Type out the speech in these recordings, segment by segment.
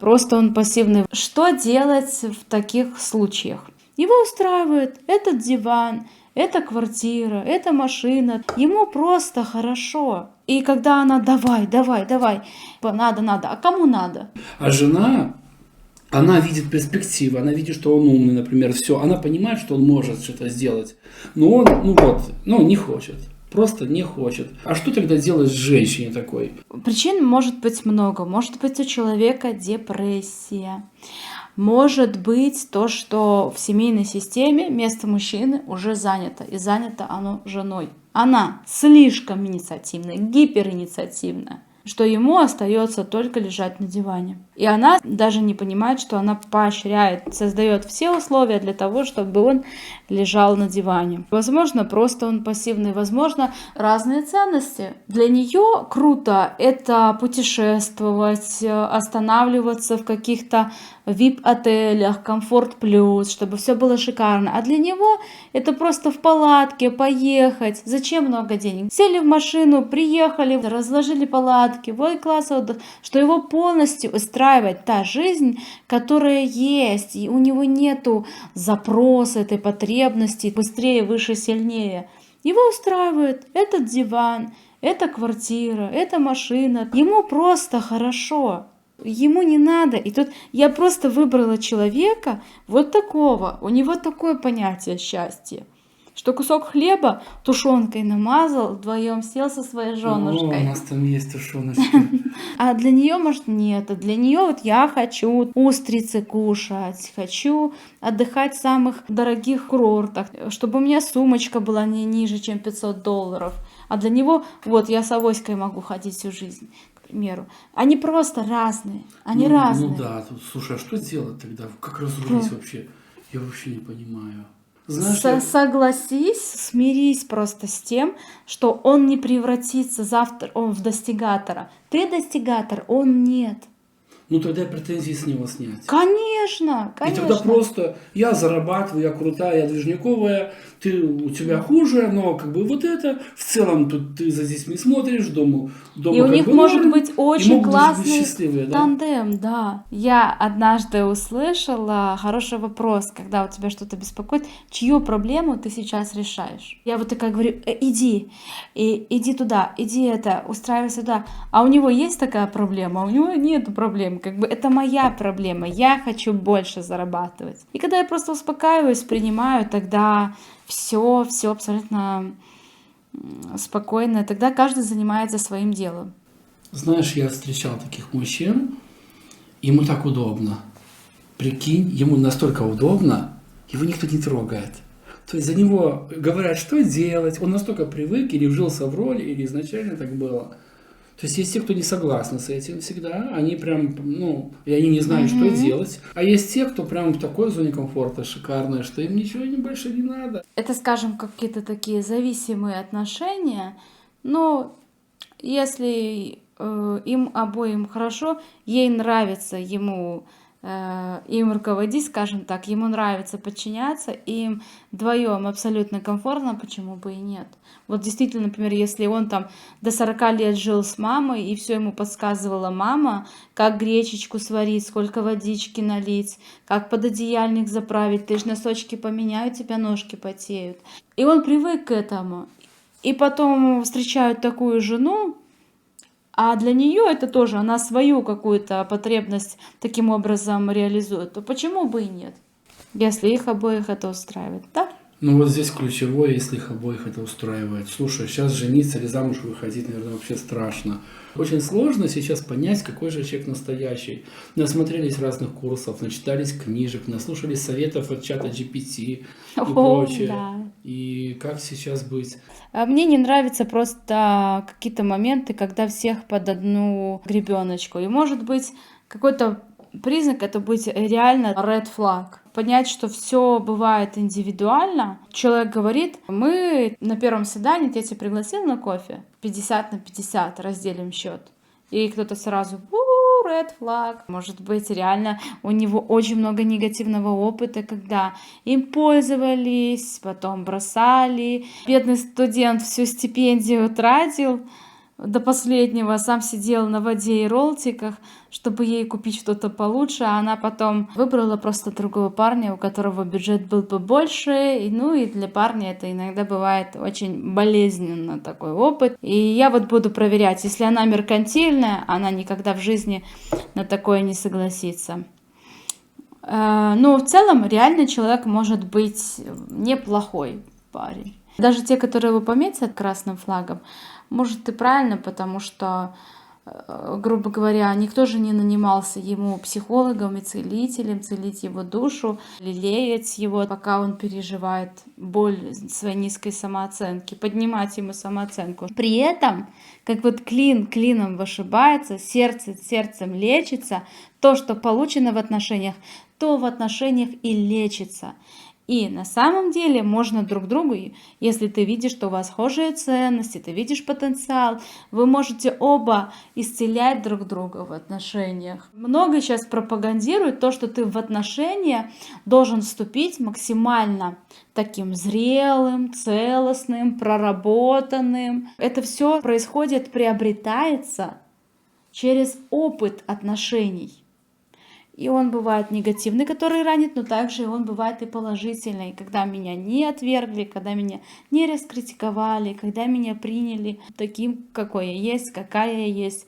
Просто он пассивный. Что делать в таких случаях? Его устраивает этот диван, эта квартира, эта машина. Ему просто хорошо. И когда она давай, надо, а кому надо? А жена, она видит перспективы, она видит, что он умный, например, все. Она понимает, что он может что-то сделать. Но он, не хочет. Просто не хочет. А что тогда делать с женщиной такой? Причин может быть много. Может быть у человека депрессия. Может быть то, что в семейной системе место мужчины уже занято. И занято оно женой. Она слишком инициативная, гиперинициативная, что ему остается только лежать на диване. И она даже не понимает, что она поощряет, создает все условия для того, чтобы он лежал на диване. Возможно, просто он пассивный, возможно, разные ценности. Для нее круто это путешествовать, останавливаться в каких-то VIP-отелях, комфорт плюс, чтобы все было шикарно. А для него это просто в палатке поехать. Зачем много денег? Сели в машину, приехали, разложили палатки. Ой, класс, что его полностью устраивает та жизнь, которая есть. И у него нету запроса этой потребности быстрее, выше, сильнее. Его устраивает этот диван, эта квартира, эта машина. Ему просто хорошо. Ему не надо. И тут я просто выбрала человека вот такого. У него такое понятие счастья. Что кусок хлеба тушенкой намазал, вдвоем сел со своей женушкой. О, у нас там есть тушеночка. А для нее, может, нет. А для нее вот я хочу устрицы кушать, хочу отдыхать в самых дорогих курортах, чтобы у меня сумочка была не ниже, чем $500. А для него, вот, я с авоськой могу ходить всю жизнь, к примеру. Они просто разные. Они разные. Ну да, слушай, а что делать тогда? Как разрулить вообще? Я вообще не понимаю. Знаешь, Согласись, смирись просто с тем, что он не превратится завтра в достигатора. Ты достигатор, он нет. Ну тогда претензии с него снять. Конечно, И тогда просто я зарабатываю, я крутая, я движниковая, у тебя хуже, но как бы вот это, в целом тут ты за детьми смотришь, дома и у них может быть очень классный тандем, да. Я однажды услышала хороший вопрос, когда у тебя что-то беспокоит, чью проблему ты сейчас решаешь. Я вот такая говорю, иди туда, иди устраивайся туда. А у него есть такая проблема, а у него нет проблем. Как бы это моя проблема, я хочу больше зарабатывать. И когда я просто успокаиваюсь, принимаю, тогда все абсолютно спокойно, тогда каждый занимается своим делом. Знаешь, я встречал таких мужчин, ему так удобно. Прикинь, ему настолько удобно, его никто не трогает. То есть за него говорят, что делать, он настолько привык или вжился в роль, или изначально так было. То есть есть те, кто не согласны с этим всегда, они прям, и они не знают, что делать. А есть те, кто прям в такой зоне комфорта шикарной, что им ничего больше не надо. Это, скажем, какие-то такие зависимые отношения, но если им обоим хорошо, ей нравится им руководить, скажем так, ему нравится подчиняться, им вдвоем абсолютно комфортно, почему бы и нет. Вот действительно, например, если он там до 40 лет жил с мамой, и все ему подсказывала мама, как гречечку сварить, сколько водички налить, как пододеяльник заправить, ты же носочки поменяй, у тебя ножки потеют. И он привык к этому. И потом встречают такую жену, а для нее это тоже, она свою какую-то потребность таким образом реализует, то почему бы и нет, если их обоих это устраивает, да? Ну вот здесь ключевое, если их обоих это устраивает. Слушай, сейчас жениться или замуж выходить, наверное, вообще страшно. Очень сложно сейчас понять, какой же человек настоящий. Насмотрелись разных курсов, начитались книжек, наслушались советов от чата GPT и прочее. Да. И как сейчас быть? Мне не нравятся просто какие-то моменты, когда всех под одну гребеночку. И может быть какой-то признак, это быть реально red flag. Понять, что все бывает индивидуально. Человек говорит, мы на первом свидании, я тебя пригласил на кофе, 50/50 разделим счет. И кто-то сразу red flag. Может быть, реально у него очень много негативного опыта, когда им пользовались, потом бросали. Бедный студент всю стипендию тратил, до последнего, сам сидел на воде и ролтиках, чтобы ей купить что-то получше, а она потом выбрала просто другого парня, у которого бюджет был побольше, ну и для парня это иногда бывает очень болезненно, такой опыт. И я вот буду проверять, если она меркантильная, она никогда в жизни на такое не согласится. Но в целом реально человек может быть неплохой парень. Даже те, которые его пометят красным флагом, может и правильно, потому что, грубо говоря, никто же не нанимался ему психологом и целителем, целить его душу, лелеять его, пока он переживает боль своей низкой самооценки, поднимать ему самооценку. При этом, как вот клин клином вышибается, сердце сердцем лечится, то, что получено в отношениях, то в отношениях и лечится. И на самом деле можно друг другу, если ты видишь, что у вас схожие ценности, ты видишь потенциал, вы можете оба исцелять друг друга в отношениях. Много сейчас пропагандируют то, что ты в отношения должен вступить максимально таким зрелым, целостным, проработанным. Это все происходит, приобретается через опыт отношений. И он бывает негативный, который ранит, но также он бывает и положительный, когда меня не отвергли, когда меня не раскритиковали, когда меня приняли таким, какой я есть, какая я есть.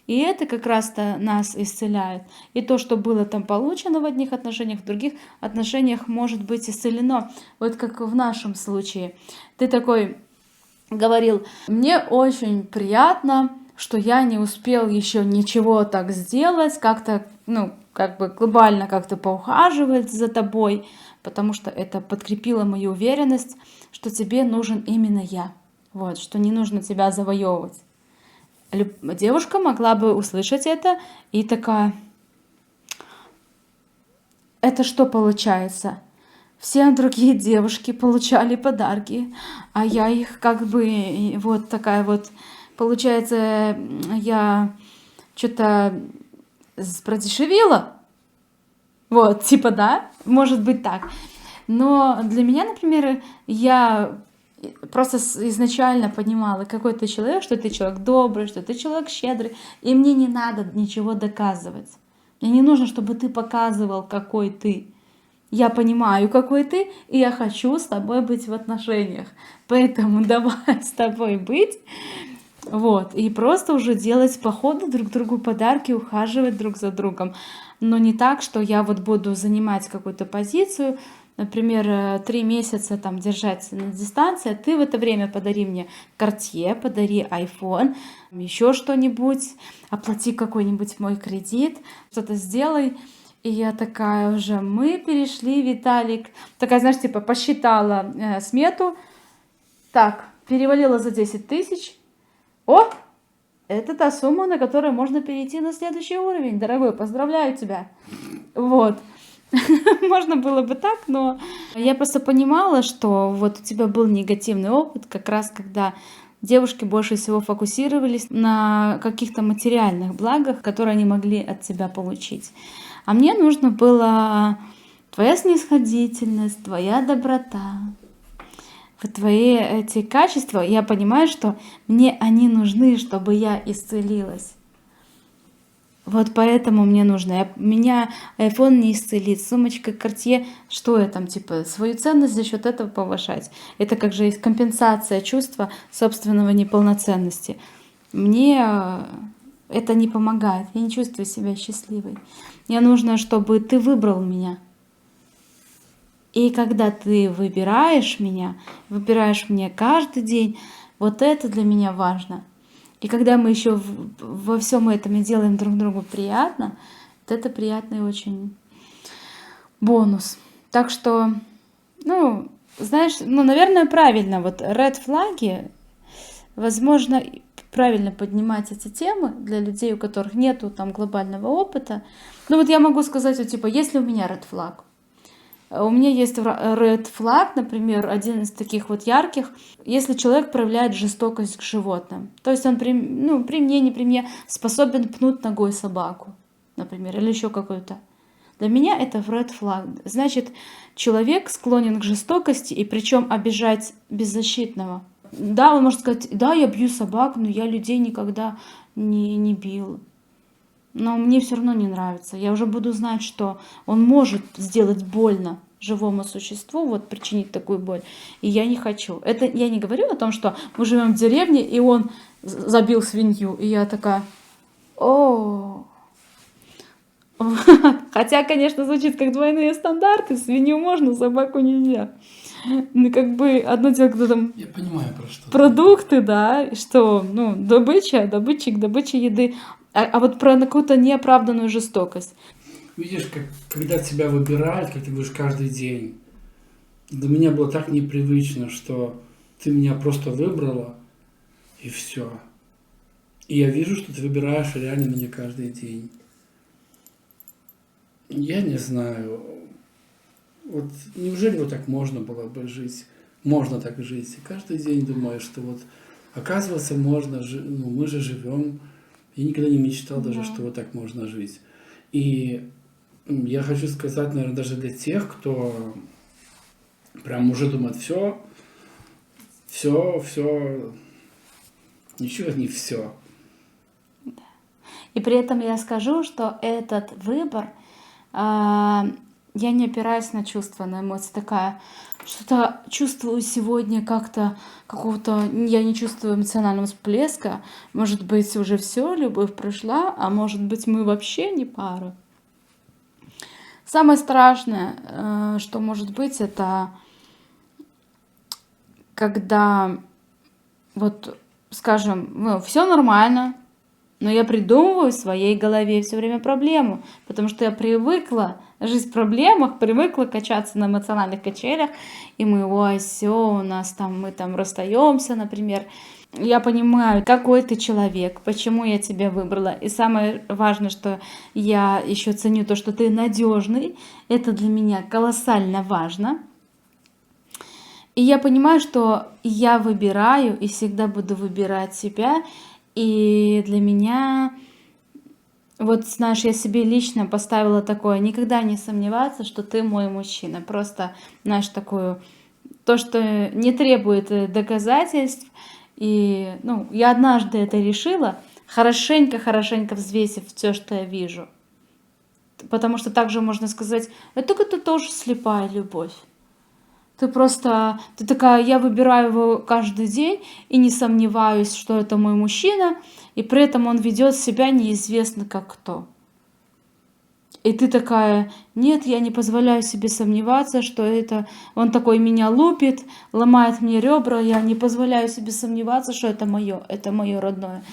И это как раз-то нас исцеляет. И то, что было там получено в одних отношениях, в других отношениях может быть исцелено. Вот как в нашем случае. Ты такой говорил: мне очень приятно, что я не успел еще ничего так сделать, как-то, как бы глобально как-то поухаживать за тобой, потому что это подкрепило мою уверенность, что тебе нужен именно я. Вот, что не нужно тебя завоевывать. Девушка могла бы услышать это и такая: это что получается? Все другие девушки получали подарки, а я их как бы вот такая вот. Получается, я что-то продешевила. Вот, типа, да, может быть так. Но для меня, например, я просто изначально понимала, какой ты человек, что ты человек добрый, что ты человек щедрый, и мне не надо ничего доказывать. Мне не нужно, чтобы ты показывал, какой ты. Я понимаю, какой ты, и я хочу с тобой быть в отношениях. Поэтому давай с тобой быть. Вот, и просто уже делать походы друг другу, подарки, ухаживать друг за другом. Но не так, что я вот буду занимать какую-то позицию, например, 3 месяца там держать на дистанции, а ты в это время подари мне Cartier, подари iPhone, еще что-нибудь, оплати какой-нибудь мой кредит, что-то сделай. И я такая уже: мы перешли, Виталик. Такая, знаешь, типа посчитала смету. Так, перевалила за 10 тысяч. О, это та сумма, на которой можно перейти на следующий уровень. Дорогой, поздравляю тебя. Вот. Можно было бы так, но я просто понимала, что вот у тебя был негативный опыт, как раз когда девушки больше всего фокусировались на каких-то материальных благах, которые они могли от тебя получить. А мне нужно было твоя снисходительность, твоя доброта. Вот твои эти качества, я понимаю, что мне они нужны, чтобы я исцелилась. Вот поэтому мне нужно. Меня iPhone не исцелит, сумочка Cartier, что я там, типа, свою ценность за счет этого повышать. Это как же есть компенсация чувства собственного неполноценности. Мне это не помогает, я не чувствую себя счастливой. Мне нужно, чтобы ты выбрал меня. И когда ты выбираешь меня каждый день, вот это для меня важно. И когда мы еще во всем этом делаем друг другу приятно, вот это приятный очень бонус. Так что, знаешь, наверное, правильно, вот red флаги, возможно, правильно поднимать эти темы для людей, у которых нету там глобального опыта. Вот я могу сказать, вот, типа, если у меня red флаг, у меня есть red флаг, например, один из таких вот ярких, если человек проявляет жестокость к животным. То есть он при мне, не при мне способен пнуть ногой собаку, например, или еще какую-то. Для меня это red флаг. Значит, человек склонен к жестокости, и причем обижать беззащитного. Да, он может сказать, да, я бью собак, но я людей никогда не бил. Но мне все равно не нравится. Я уже буду знать, что он может сделать больно живому существу, вот причинить такую боль. И я не хочу. Это я не говорю о том, что мы живем в деревне, и он забил свинью. И я такая, о. Хотя, конечно, звучит как двойные стандарты. Свинью можно, собаку нельзя. Ну, как бы одно дело, когда там Я понимаю, про что ты. продукты, да, и что, ну, добыча еды, а вот про какую-то неоправданную жестокость. Видишь, когда тебя выбирают, как ты говоришь, каждый день, для меня было так непривычно, что ты меня просто выбрала, и все. И я вижу, что ты выбираешь реально меня каждый день. Я не знаю, вот неужели вот так можно было бы жить? Можно так жить. И каждый день думаю, что вот оказывается можно, ну мы же живем. Я никогда не мечтал даже, Да. что вот так можно жить. И я хочу сказать, наверное, даже для тех, кто прям уже думает, все, ничего не все. И при этом я скажу, что этот выбор, я не опираюсь на чувства, на эмоции, такая, что-то чувствую сегодня как-то, какого-то, я не чувствую эмоционального всплеска, может быть, уже все, любовь прошла, а может быть, мы вообще не пара. Самое страшное, что может быть, это когда, вот, скажем, ну, все нормально, но я придумываю в своей голове все время проблему, потому что я привыкла жить в проблемах, привыкла качаться на эмоциональных качелях, и мы, ой, все, у нас там, мы там расстаемся, например. Я понимаю, какой ты человек, почему я тебя выбрала. И самое важное, что я еще ценю то, что ты надежный. Это для меня колоссально важно. И я понимаю, что я выбираю и всегда буду выбирать себя. И для меня, вот знаешь, я себе лично поставила такое, никогда не сомневаться, что ты мой мужчина. Просто, знаешь, такую, то, что не требует доказательств. И, ну, я однажды это решила, хорошенько взвесив все, что я вижу. Потому что также можно сказать, это тоже слепая любовь. Ты просто, ты такая, я выбираю его каждый день и не сомневаюсь, что это мой мужчина, и при этом он ведет себя неизвестно как кто. И ты такая, нет, я не позволяю себе сомневаться, что это он такой меня лупит, ломает мне ребра, я не позволяю себе сомневаться, что это мое родное.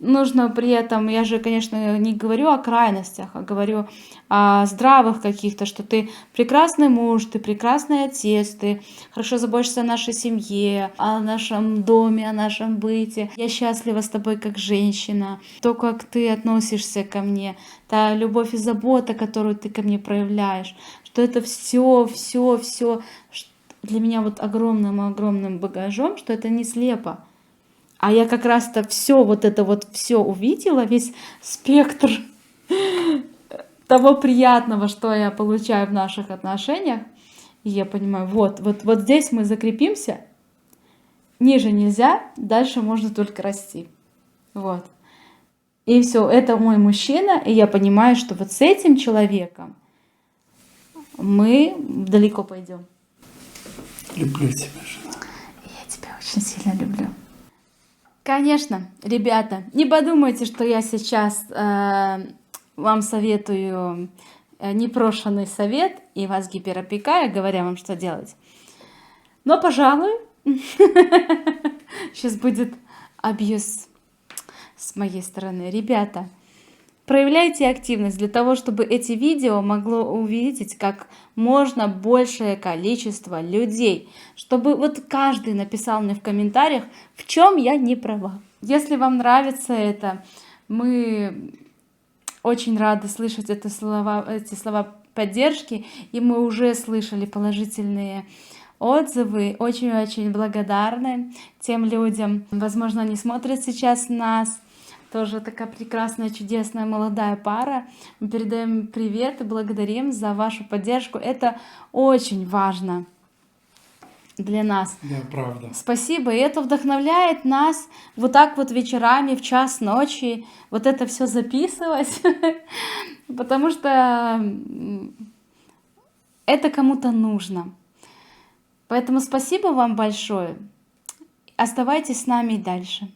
Нужно при этом, я же, конечно, не говорю о крайностях, а говорю о здравых каких-то, что ты прекрасный муж, ты прекрасный отец, ты хорошо заботишься о нашей семье, о нашем доме, о нашем быте. Я счастлива с тобой как женщина. То, как ты относишься ко мне, та любовь и забота, которую ты ко мне проявляешь, что это все для меня вот огромным багажом, что это не слепо. А я как раз-то все увидела, весь спектр того приятного, что я получаю в наших отношениях. И я понимаю, вот здесь мы закрепимся, ниже нельзя, дальше можно только расти. Вот. И все, это мой мужчина, и я понимаю, что вот с этим человеком мы далеко пойдем. Люблю тебя, жена. Я тебя очень сильно люблю. Конечно, ребята, не подумайте, что я сейчас вам советую непрошенный совет и вас гиперопекаю, говоря вам, что делать. Но, пожалуй, сейчас будет абьюз с моей стороны. Ребята, проявляйте активность для того, чтобы эти видео могло увидеть как можно большее количество людей, чтобы вот каждый написал мне в комментариях, в чем я не права. Если вам нравится это, мы очень рады слышать эти слова поддержки, и мы уже слышали положительные отзывы. Очень-очень благодарны тем людям. Возможно, они смотрят сейчас нас. Тоже такая прекрасная, чудесная молодая пара. Мы передаем привет и благодарим за вашу поддержку. Это очень важно. для нас. Да, правда. Спасибо, и это вдохновляет нас вот так вот вечерами в час ночи вот это все записывать, потому что это кому-то нужно. Поэтому спасибо вам большое. Оставайтесь с нами и дальше.